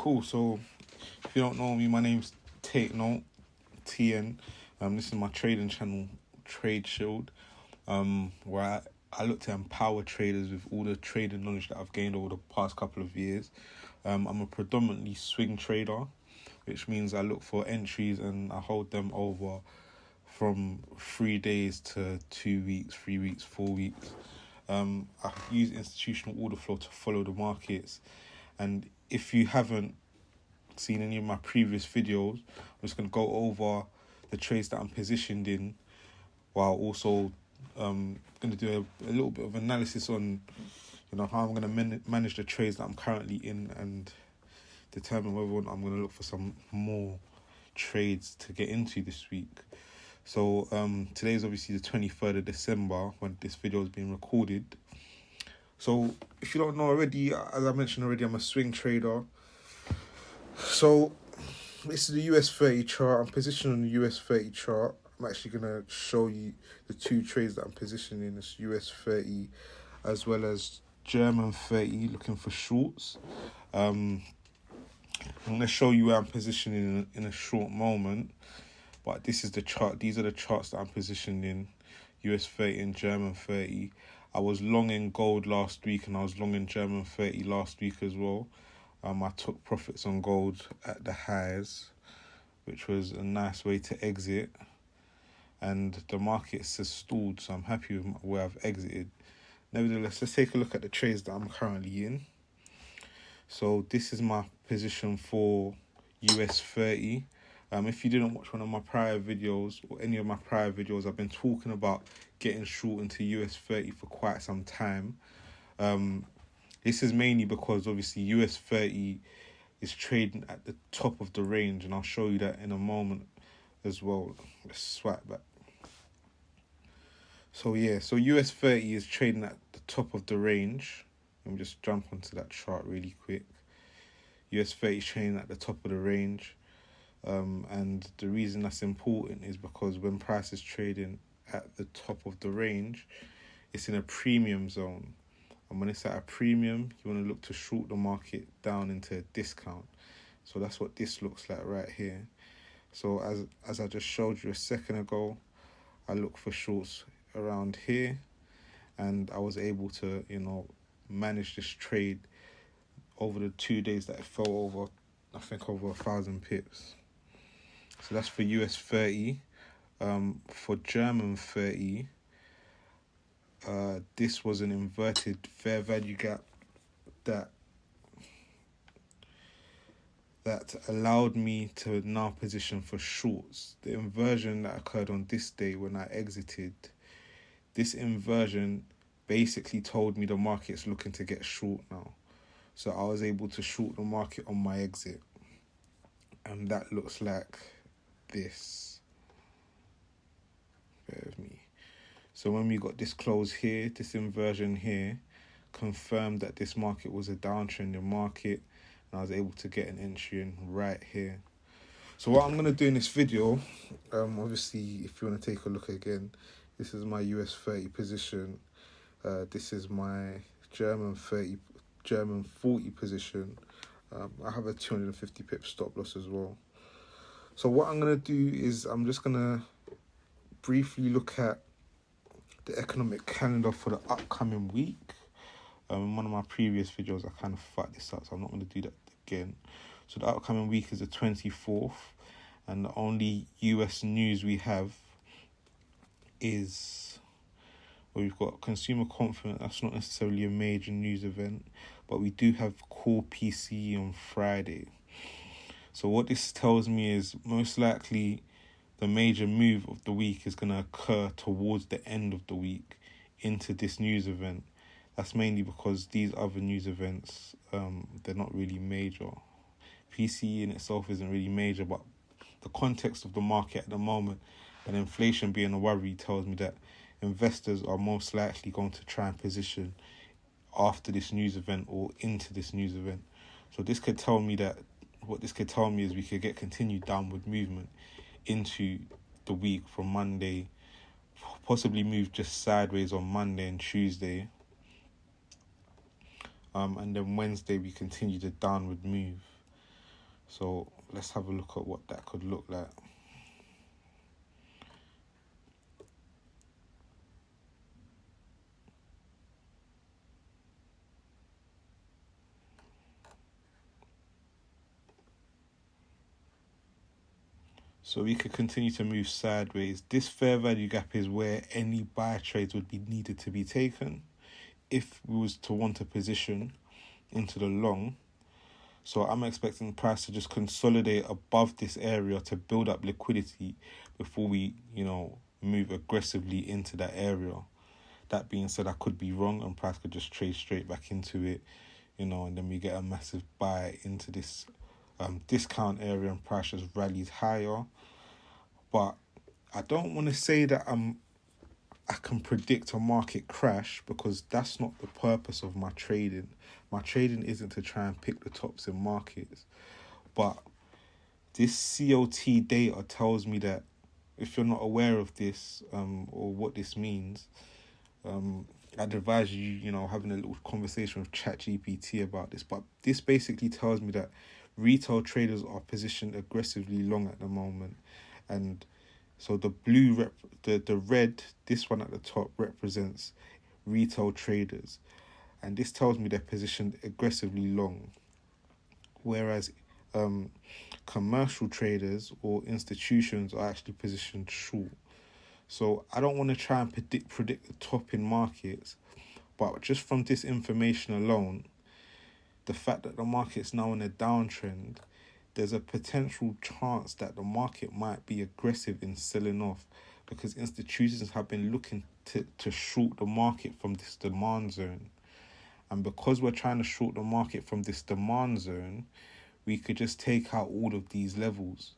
Cool. So, if you don't know me, my name's Tate Note, TN. This is my trading channel, Trade Shield, where I look to empower traders with all the trading knowledge that I've gained over the past couple of years. I'm a predominantly swing trader, which means I look for entries and I hold them over from 3 days to 2 weeks, 3 weeks, 4 weeks. I use institutional order flow to follow the markets. And if you haven't seen any of my previous videos, I'm just going to go over the trades that I'm positioned in, while also going to do a little bit of analysis on, how I'm going to manage the trades that I'm currently in and determine whether or not I'm going to look for some more trades to get into this week. So today is obviously the 23rd of December when this video is being recorded. So if you don't know already, as I mentioned already, I'm a swing trader. So this is the US 30 chart. I'm positioned on the US 30 chart. I'm actually going to show you the two trades that I'm positioned in. This US 30 as well as German 30, looking for shorts. I'm going to show you where I'm positioned in a short moment. But this is the chart. These are the charts that I'm positioned in, US 30 and German 30. I was long in gold last week and I was long in German 30 last week as well. I took profits on gold at the highs, which was a nice way to exit. And the market has stalled, so I'm happy with where I've exited. Nevertheless, let's take a look at the trades that I'm currently in. So this is my position for US 30. If you didn't watch one of my prior videos or any of my prior videos, I've been talking about getting short into US 30 for quite some time. This is mainly because obviously US 30 is trading at the top of the range, and I'll show you that in a moment as well. Let's swipe back. So US 30 is trading at the top of the range. Let me just jump onto that chart really quick. US 30 is trading at the top of the range. And the reason that's important is because when price is trading at the top of the range, it's in a premium zone. And when it's at a premium, you want to look to short the market down into a discount. So that's what this looks like right here. So as I just showed you a second ago, I look for shorts around here, and I was able to, manage this trade over the 2 days that it fell over, I think over 1,000 pips. So that's for US 30. For German 30, this was an inverted fair value gap that allowed me to now position for shorts. The inversion that occurred on this day when I exited, this inversion basically told me the market's looking to get short now. So I was able to short the market on my exit. And that looks like this. Bear with me. So when we got this close here, this inversion here confirmed that this market was a downtrending market, and I was able to get an entry in right here. So what I'm going to do in this video, obviously if you want to take a look again, this is my US 30 position. This is my German 40 position. I have a 250 pip stop loss as well. So what I'm going to do is I'm just going to briefly look at the economic calendar for the upcoming week. In one of my previous videos, I kind of fucked this up, so I'm not going to do that again. So the upcoming week is the 24th, and the only US news we have is, well, we've got consumer confidence. That's not necessarily a major news event, but we do have core PCE on Friday. So what this tells me is most likely the major move of the week is going to occur towards the end of the week into this news event. That's mainly because these other news events, they're not really major. PCE in itself isn't really major, but the context of the market at the moment and inflation being a worry tells me that investors are most likely going to try and position after this news event or into this news event. So this could tell me that, what this could tell me is we could get continued downward movement into the week from Monday, possibly move just sideways on Monday and Tuesday. And then Wednesday we continue the downward move. So let's have a look at what that could look like. So we could continue to move sideways. This fair value gap is where any buy trades would be needed to be taken if we was to want a position into the long. So I'm expecting the price to just consolidate above this area to build up liquidity before we, move aggressively into that area. That being said, I could be wrong and price could just trade straight back into it, and then we get a massive buy into this discount area and price just rallies higher. But I don't want to say that I can predict a market crash, because that's not the purpose of my trading. My trading isn't to try and pick the tops in markets. But this COT data tells me that if you're not aware of this or what this means, I'd advise you, having a little conversation with ChatGPT about this. But this basically tells me that retail traders are positioned aggressively long at the moment. And so the blue, the red, this one at the top represents retail traders. And this tells me they're positioned aggressively long. Whereas commercial traders or institutions are actually positioned short. So I don't want to try and predict the top in markets, but just from this information alone, the fact that the market's now in a downtrend, there's a potential chance that the market might be aggressive in selling off, because institutions have been looking to short the market from this demand zone. And because we're trying to short the market from this demand zone, we could just take out all of these levels.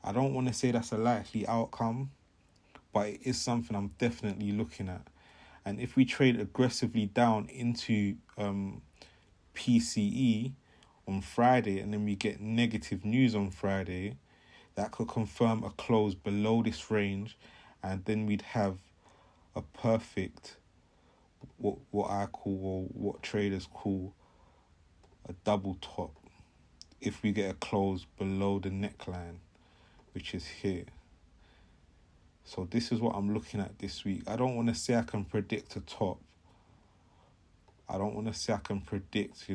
I don't want to say that's a likely outcome, but it is something I'm definitely looking at. And if we trade aggressively down into PCE on Friday, and then we get negative news on Friday, that could confirm a close below this range, and then we'd have a perfect, what I call, or what traders call, a double top if we get a close below the neckline, which is here. So this is what I'm looking at this week. I don't want to say I can predict a top. I don't want to say I can predict,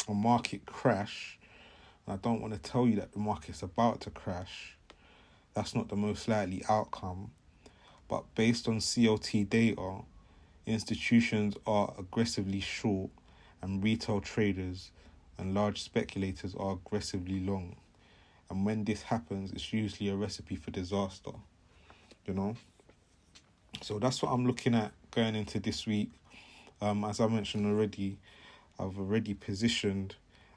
a market crash. I don't want to tell you that the market's about to crash. That's not the most likely outcome. But based on COT data, institutions are aggressively short, and retail traders and large speculators are aggressively long. And when this happens, it's usually a recipe for disaster, So that's what I'm looking at going into this week. As I mentioned already, I've already positioned,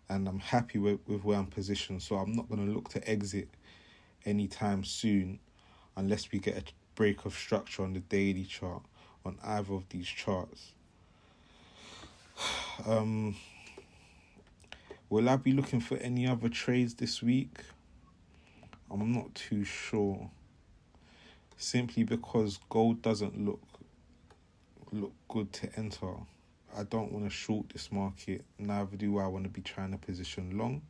and I'm happy with where I'm positioned. So I'm not going to look to exit anytime soon unless we get a break of structure on the daily chart on either of these charts. Will I be looking for any other trades this week? I'm not too sure. Simply because gold doesn't look good to enter. I don't want to short this market. Neither do I want to be trying to position long.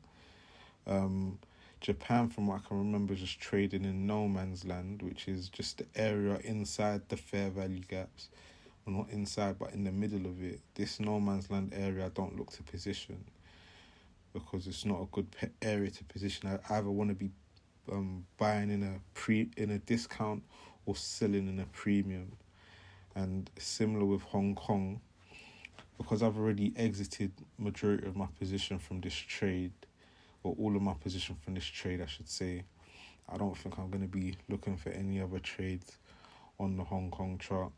Japan, from what I can remember, is just trading in no man's land, which is just the area inside the fair value gaps. Well, not inside, but in the middle of it. This no man's land area, I don't look to position, because it's not a good area to position. I either want to be buying in a discount or selling in a premium. And similar with Hong Kong, because I've already exited majority of my position from this trade, or all of my position from this trade, I should say, I don't think I'm going to be looking for any other trades on the Hong Kong chart.